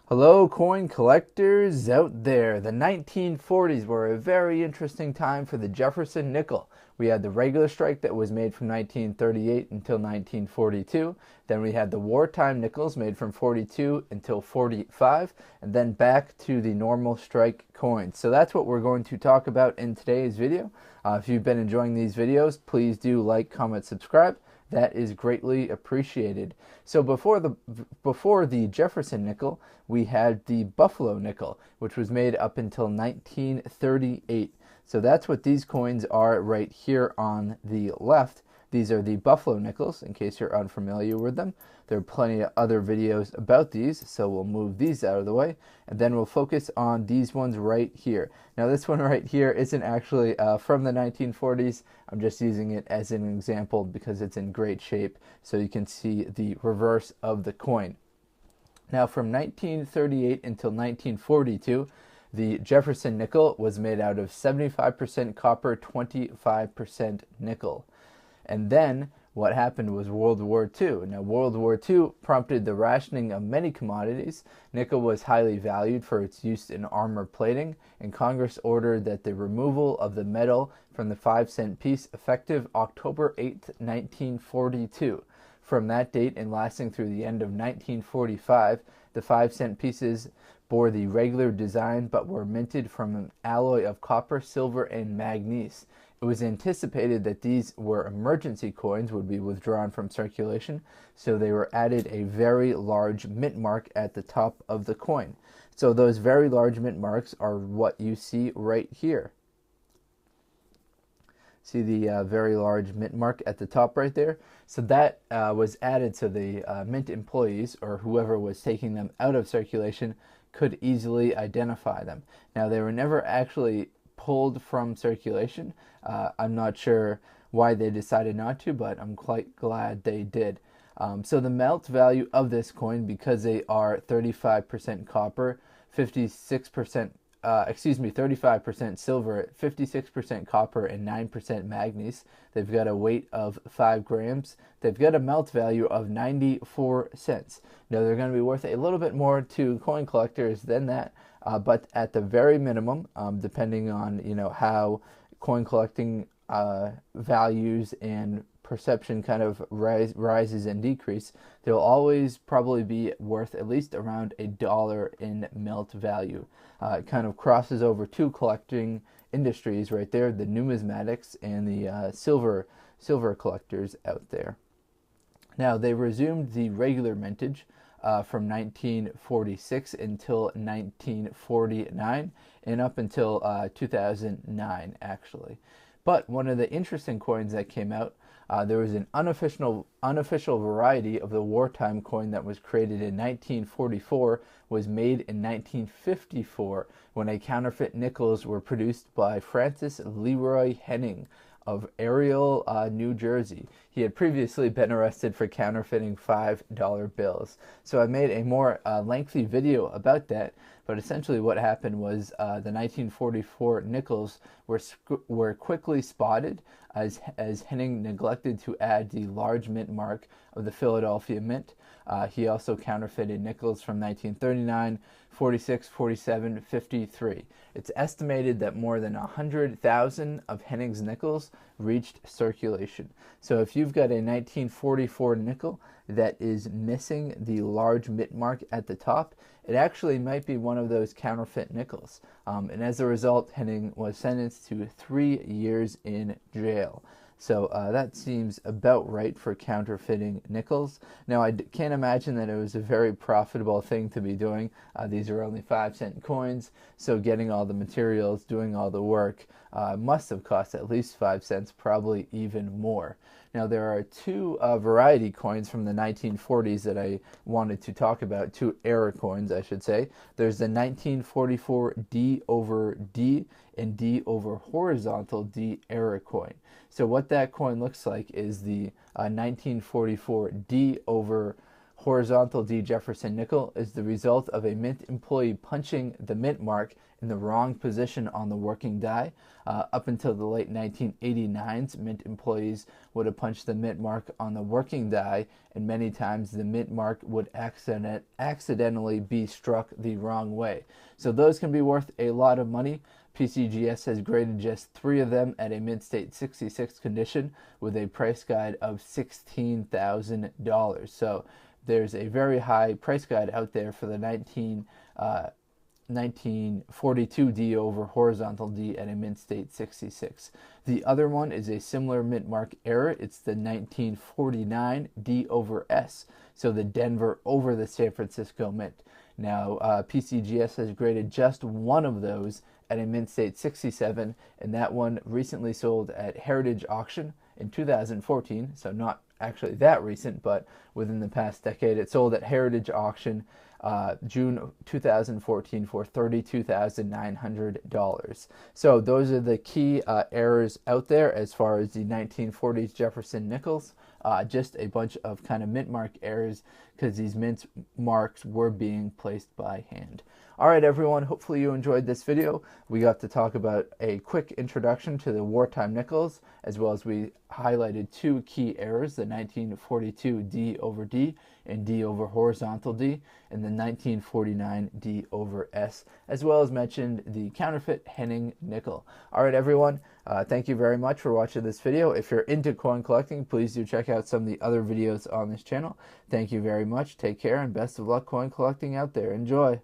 Hello, coin collectors out there. The 1940s were a very interesting time for the Jefferson nickel. We had the regular strike that was made from 1938 until 1942. Then we had the wartime nickels made from 42 until 45, and then back to the normal strike coins. So that's what we're going to talk about in today's video. If you've been enjoying these videos, please do like, comment, subscribe. That is greatly appreciated. So before the Jefferson nickel, we had the Buffalo nickel, which was made up until 1938. So that's what these coins are right here on the left. These are the Buffalo nickels, in case you're unfamiliar with them. There are plenty of other videos about these, so we'll move these out of the way, and then we'll focus on these ones right here. Now this one right here isn't actually from the 1940s. I'm just using it as an example because it's in great shape, so you can see the reverse of the coin. Now from 1938 until 1942, the Jefferson nickel was made out of 75% copper, 25% nickel. And then what happened was World War II. Now, World War II prompted the rationing of many commodities. Nickel was highly valued for its use in armor plating, and Congress ordered that the removal of the metal from the 5-cent piece effective October 8, 1942. From that date and lasting through the end of 1945, the 5-cent pieces bore the regular design but were minted from an alloy of copper, silver, and manganese. It was anticipated that these were emergency coins would be withdrawn from circulation, so they were added a very large mint mark at the top of the coin. So those very large mint marks are what you see right here. See the very large mint mark at the top right there? So that was added so the mint employees, or whoever was taking them out of circulation, could easily identify them. Now, they were never actually pulled from circulation. I'm not sure why they decided not to, but I'm quite glad they did. So the melt value of this coin, because they are 35% copper, 35% silver, 56% copper, and 9% manganese. They've got a weight of 5 grams. They've got a melt value of 94 cents. Now, they're going to be worth a little bit more to coin collectors than that, but at the very minimum, depending on how coin collecting values and perception kind of rises and decrease, they'll always probably be worth at least around $1 in melt value. It kind of crosses over two collecting industries right there, the numismatics and the silver collectors out there. Now, they resumed the regular mintage from 1946 until 1949 and up until 2009, actually. But one of the interesting coins that came out, there was an unofficial variety of the wartime coin that was created in 1944, was made in 1954 when a counterfeit nickels were produced by Francis Leroy Henning of Ariel, New Jersey. He had previously been arrested for counterfeiting $5 bills. So I made a more lengthy video about that, but essentially what happened was the 1944 nickels were quickly spotted as Henning neglected to add the large mint mark of the Philadelphia Mint. He also counterfeited nickels from 1939, 46, 47, 53. It's estimated that more than 100,000 of Henning's nickels reached circulation. So if you've got a 1944 nickel that is missing the large mint mark at the top, it actually might be one of those counterfeit nickels. And as a result, Henning was sentenced to 3 years in jail. So that seems about right for counterfeiting nickels. Now, I can't imagine that it was a very profitable thing to be doing. These are only 5-cent coins, so getting all the materials, doing all the work must have cost at least 5 cents, probably even more. Now, there are two variety coins from the 1940s that I wanted to talk about, two error coins, I should say. There's the 1944 D over D and D over horizontal D error coin. So what that coin looks like is the 1944 D over horizontal D Jefferson nickel is the result of a mint employee punching the mint mark in the wrong position on the working die. Up until the late 1989s, mint employees would have punched the mint mark on the working die, and many times the mint mark would accidentally be struck the wrong way. So those can be worth a lot of money. PCGS has graded just 3 of them at a mint state 66 condition with a price guide of $16,000. So there's a very high price guide out there for the 1942 D over horizontal D at a mint state 66. The other one is a similar mint mark error. It's the 1949 D over S, so the Denver over the San Francisco Mint. Now, PCGS has graded just one of those at a mint state 67, and that one recently sold at Heritage Auction in 2014, so not actually that recent, but within the past decade. It sold at Heritage Auction June 2014 for $32,900. So those are the key errors out there as far as the 1940s Jefferson nickels. Just a bunch of kind of mint mark errors because these mint marks were being placed by hand. All right, everyone, hopefully you enjoyed this video. We got to talk about a quick introduction to the wartime nickels, as well as we highlighted 2 key errors, the 1942 D over D and D over horizontal D, and the 1949 D over S, as well as mentioned the counterfeit Henning nickel. All right, everyone, thank you very much for watching this video. If you're into coin collecting, please do check out some of the other videos on this channel. Thank you very much. Take care and best of luck coin collecting out there. Enjoy.